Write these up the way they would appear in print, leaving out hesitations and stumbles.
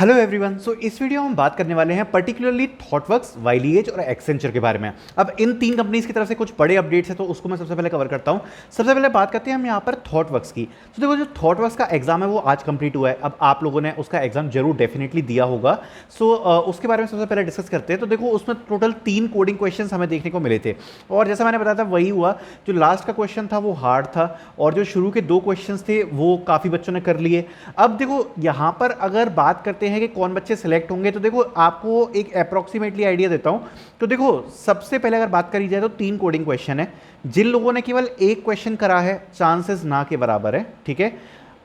Hello everyone. सो इस video में हम बात करने वाले हैं पर्टिकुलरली थॉटवर्क्स, वाइलिएज और एक्सेंचर के बारे में। अब इन तीन कंपनीज की तरफ से कुछ बड़े अपडेट्स हैं तो उसको मैं सबसे पहले कवर करता हूं। सबसे पहले बात करते हैं हम यहाँ पर थॉटवर्क्स की। तो देखो, जो थॉटवर्क्स का एग्जाम है वो आज कंप्लीट हुआ है। अब आप लोगों ने उसका एग्जाम जरूर डेफिनेटली दिया होगा। सो उसके बारे में सबसे पहले डिस्कस करते हैं। तो देखो, उसमें टोटल 3 कोडिंग क्वेश्चन हमें देखने को मिले थे और जैसा मैंने बताया था वही हुआ। जो लास्ट का क्वेश्चन था वो हार्ड था और जो शुरू के 2 क्वेश्चन थे वो काफ़ी बच्चों ने कर लिए। अब देखो, यहाँ पर अगर बात करते हैं कि कौन बच्चे सेलेक्ट होंगे, तो देखो आपको एक अप्रॉक्सीमेटली आइडिया देता हूं। तो देखो, सबसे पहले अगर बात करी जाए तो 3 कोडिंग क्वेश्चन है। जिन लोगों ने केवल एक क्वेश्चन करा है, चांसेस ना के बराबर है, ठीक है।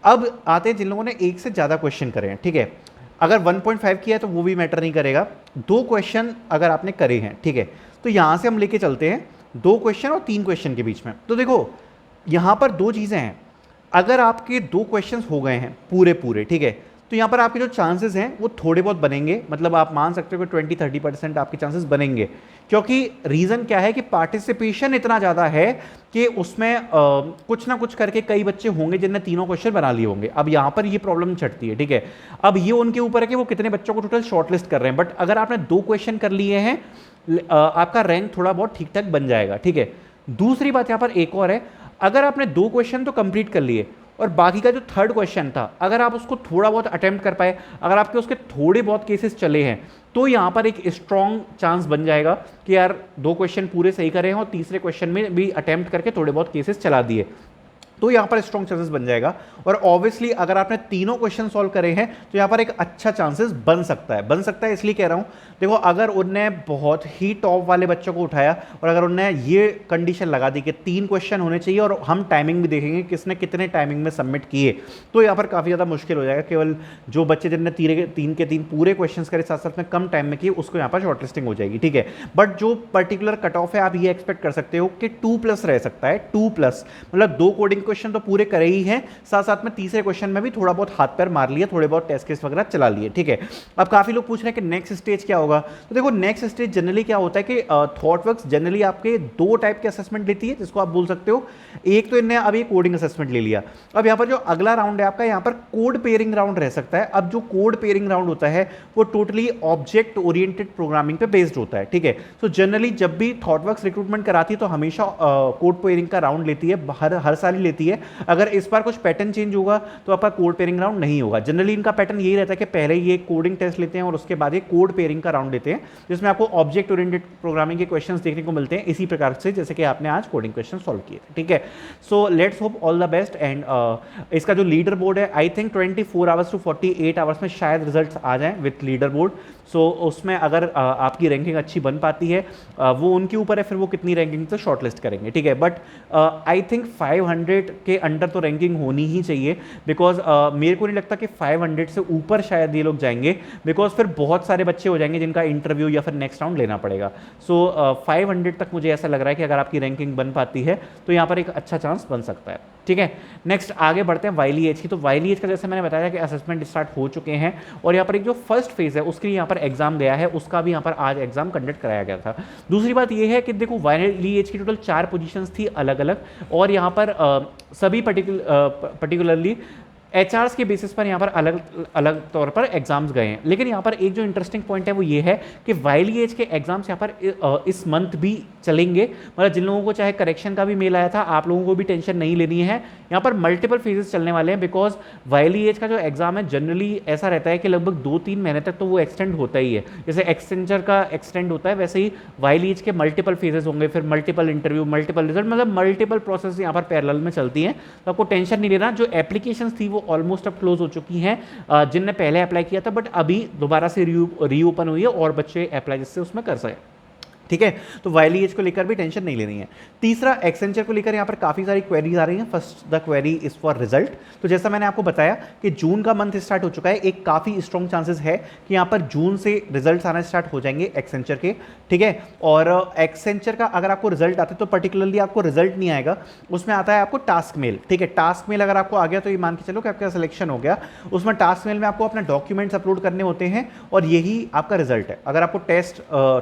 अब आते हैं जिन लोगों ने एक से ज्यादा क्वेश्चन करे हैं, ठीक है। अगर 1.5 किया है तो वो भी मैटर नहीं करेगा। 2 क्वेश्चन अगर आपने करे हैं, ठीक है, तो यहां से हम लेके चलते हैं 2 क्वेश्चन और 3 क्वेश्चन के बीच में। तो देखो, यहां पर 2 चीजें हैं। अगर आपके 2 क्वेश्चन हो गए हैं पूरे पूरे, ठीक है, तो यहां पर आपके जो चांसेस हैं वो थोड़े बहुत बनेंगे। मतलब आप मान सकते हो कि 20-30% आपके चांसेस बनेंगे। क्योंकि रीजन क्या है कि पार्टिसिपेशन इतना ज्यादा है कि उसमें कुछ ना कुछ करके कई बच्चे होंगे जिनने तीनों क्वेश्चन बना लिए होंगे। अब यहां पर ये प्रॉब्लम छटती है, ठीक है। अब ये उनके ऊपर है कि वो कितने बच्चों को टोटल शॉर्टलिस्ट कर रहे हैं। बट अगर आपने 2 क्वेश्चन कर लिए हैं, आपका रैंक थोड़ा बहुत ठीक ठाक बन जाएगा, ठीक है। दूसरी बात यहां पर एक और है। अगर आपने 2 क्वेश्चन तो कंप्लीट कर लिए और बाकी का जो 3rd क्वेश्चन था, अगर आप उसको थोड़ा बहुत अटेम्प्ट कर पाए, अगर आपके उसके थोड़े बहुत केसेस चले हैं, तो यहां पर एक स्ट्रॉन्ग चांस बन जाएगा कि यार 2 क्वेश्चन पूरे सही करे हैं और तीसरे क्वेश्चन में भी अटेम्प्ट करके थोड़े बहुत केसेस चला दिए, तो यहां पर स्ट्रॉन्ग चांसेस बन जाएगा। और ऑब्वियसली अगर आपने तीनों क्वेश्चन सॉल्व करे हैं तो यहां पर एक अच्छा चांसेस बन सकता है। बन सकता है इसलिए कह रहा हूं, देखो, अगर उनने बहुत ही टॉप वाले बच्चों को उठाया और अगर उनने ये कंडीशन लगा दी कि 3 क्वेश्चन होने चाहिए और हम टाइमिंग भी देखेंगे किसने कितने टाइमिंग में सबमिट किए, तो यहां पर काफी ज्यादा मुश्किल हो जाएगा। केवल जो बच्चे जिनने 3 के 3 पूरे क्वेश्चन करे साथ साथ में कम टाइम में किए, उसको यहां पर शॉर्टलिस्टिंग हो जाएगी, ठीक है। बट जो पर्टिकुलर कट ऑफ है, आप ये एक्सपेक्ट कर सकते हो कि 2+ रह सकता है। 2+, मतलब 2 कोडिंग क्वेश्चन तो पूरे करे ही हैं, साथ साथ में तीसरे क्वेश्चन में भी थोड़ा बहुत हाथ पैर मार लिया, थोड़े बहुत टेस्ट केस वगैरह चला लिए, ठीक है। अब काफी लोग पूछ रहे हैं कि नेक्स्ट स्टेज क्या होगा। तो देखो, नेक्स्ट स्टेज जनरली क्या होता है कि थॉटवर्क्स जनरली आपके 2 टाइप के असेसमेंट लेती है, जिसको आप बोल सकते हो। एक तो इन्हें अभी कोडिंग असेसमेंट ले लिया। अब यहां पर जो अगला राउंड है आपका, यहां पर कोड पेयरिंग राउंड रह सकता है। अब जो कोड पेयरिंग राउंड होता है वो टोटली ऑब्जेक्ट ओरिएंटेड प्रोग्रामिंग पे बेस्ड होता है, ठीक है। सो जनरली जब भी थॉटवर्क्स रिक्रूटमेंट कराती है तो हमेशा कोड पेयरिंग का राउंड लेती है, हर साल ही लेती है। अगर इस बार कुछ पैटर्न चेंज होगा तो आपका कोड पेयरिंग राउंड नहीं होगा। जनरली इनका पैटर्न यही रहता है कि पहले ये कोडिंग टेस्ट लेते हैं और उसके बाद ये कोड पेयरिंग का राउंड लेते हैं, जिसमें आपको ऑब्जेक्ट ओरिएंटेड प्रोग्रामिंग के क्वेश्चंस देखने को मिलते हैं इसी प्रकार से जैसे कि आपने आज कोडिंग क्वेश्चन सॉल्व किए थे, ठीक है। So let's hope all the best. And इसका जो लीडर बोर्ड है, I think 24 hours to 48 hours में शायद रिजल्ट आ जाए विथ लीडर बोर्ड। सो उसमें अगर आपकी रैंकिंग अच्छी बन पाती है, वो उनके ऊपर है, फिर वो कितनी रैंकिंग से शॉर्टलिस्ट करेंगे, ठीक है। बट आई थिंक 500 के अंडर तो रैंकिंग होनी ही चाहिए, बिकॉज मेरे को नहीं लगता कि 500 से ऊपर शायद ये लोग जाएंगे, बिकॉज फिर बहुत सारे बच्चे हो जाएंगे जिनका इंटरव्यू या फिर नेक्स्ट राउंड लेना पड़ेगा। सो 500 तक मुझे ऐसा लग रहा है कि अगर आपकी रैंकिंग बन पाती है तो यहाँ पर एक अच्छा चांस बन सकता है, ठीक है। नेक्स्ट आगे बढ़ते हैं वाइलिएज की। तो वाइलिएज का जैसे मैंने बताया कि असेसमेंट स्टार्ट हो चुके हैं और यहाँ पर एक जो फर्स्ट फेज है उसके लिए यहाँ पर एग्जाम गया है, उसका भी यहाँ पर आज एग्जाम कंडक्ट कराया गया था। दूसरी बात यह है कि देखो, वाइलिएज की टोटल 4 पोजीशंस थी अलग अलग, और यहाँ पर सभी पर्टिकुलरली एचआरस के बेसिस पर यहाँ पर अलग अलग तौर पर एग्जाम्स गए हैं। लेकिन यहाँ पर एक जो इंटरेस्टिंग पॉइंट है वो ये है कि वाइलिएज के एग्जाम्स यहाँ पर इस मंथ भी चलेंगे। मतलब जिन लोगों को चाहे करेक्शन का भी मेल आया था, आप लोगों को भी टेंशन नहीं लेनी है। यहाँ पर मल्टीपल फेजेस चलने वाले हैं, बिकॉज वाइलिएज का जो एग्जाम है जनरली ऐसा रहता है कि लगभग 2-3 महीने तक तो वो एक्सटेंड होता ही है। जैसे एक्सटेंचर का एक्सटेंड होता है, वैसे ही वाइलिएज के मल्टीपल फेजेस होंगे, फिर मल्टीपल इंटरव्यू, मल्टीपल रिजल्ट, मतलब मल्टीपल प्रोसेस यहाँ पर पैरेलल में चलती हैं। तो आपको टेंशन नहीं लेना। जो एप्लीकेशन थी वो ऑलमोस्ट अब क्लोज हो चुकी हैं, जिनने पहले अप्लाई किया था, बट अभी दोबारा से रीओपन हुई है और बच्चे अप्लाई जिससे उसमें कर सके, ठीक है। तो वाइलिएज को लेकर भी टेंशन नहीं लेनी है। तीसरा, एक्सेंचर को लेकर यहाँ पर काफ़ी सारी क्वेरीज आ रही हैं। First the query is for result. तो जैसा मैंने आपको बताया कि जून का मंथ स्टार्ट हो चुका है, एक काफ़ी स्ट्रॉन्ग चांसेस है कि यहाँ पर जून से रिजल्ट आना स्टार्ट हो जाएंगे एक्सेंचर के, ठीक है। और एक्सेंचर का अगर आपको रिजल्ट आता है तो पर्टिकुलरली आपको रिजल्ट नहीं आएगा, उसमें आता है आपको टास्क मेल, ठीक है। टास्क मेल अगर आपको आ गया तो ये मान के चलो कि आपका सिलेक्शन हो गया। उसमें टास्क मेल में आपको अपना डॉक्यूमेंट्स अपलोड करने होते हैं और यही आपका रिजल्ट है। अगर आपको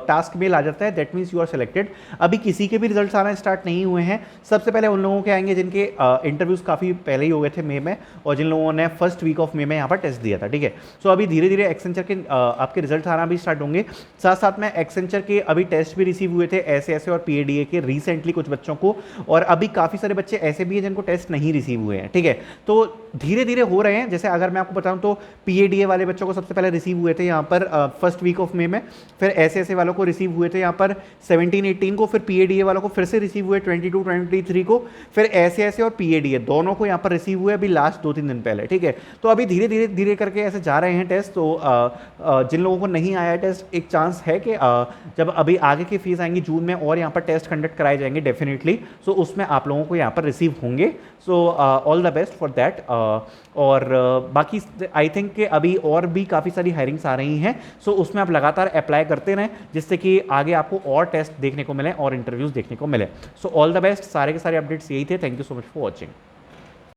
टास्क मेल आ जाता है that means you are selected. अभी किसी के भी रिजल्ट्स आना स्टार्ट नहीं हुए हैं। सबसे पहले उन लोगों के आएंगे जिनके इंटरव्यूज़ काफ़ी पहले ही हो गए थे मई में, और जिन लोगों ने फर्स्ट वीक ऑफ मई में यहाँ पर टेस्ट दिया था, ठीक है। सो अभी धीरे धीरे एक्सेंचर के आपके रिजल्ट आना भी स्टार्ट होंगे। साथ साथ में एक्सेंचर के अभी टेस्ट भी रिसीव हुए थे एसएसए और पीएडीए के रिसेंटली कुछ बच्चों को, और अभी काफ़ी सारे बच्चे ऐसे भी हैं जिनको टेस्ट नहीं रिसीव हुए हैं, ठीक है। तो धीरे धीरे हो रहे हैं। जैसे अगर मैं आपको बताऊं तो पीएडीए वाले बच्चों को सबसे पहले रिसीव हुए थे यहाँ पर फर्स्ट वीक ऑफ मई में, फिर एसएसए वालों को रिसीव हुए थे यहाँ पर 17-18 को, फिर पीएडीए वालों को फिर से रिसीव हुए 22-23 को, फिर एसएसए और पीएडीए दोनों को यहाँ पर रिसीव हुए अभी लास्ट 2-3 दिन पहले, ठीक है। तो अभी धीरे धीरे धीरे करके ऐसे जा रहे हैं टेस्ट। तो जिन लोगों को नहीं आया टेस्ट, एक चांस है कि जब अभी आगे की फीस आएंगी जून में और यहाँ पर टेस्ट कंडक्ट कराए जाएंगे डेफिनेटली, सो उसमें आप लोगों को यहाँ पर रिसीव होंगे। So all the best for that. और बाकी आई थिंक कि अभी और भी काफ़ी सारी हायरिंग्स आ रही हैं, सो उसमें आप लगातार अप्लाई करते रहें जिससे कि आगे आपको और टेस्ट देखने को मिले और इंटरव्यूज़ देखने को मिले। So all the best. सारे के सारे अपडेट्स यही थे। Thank you so much for watching.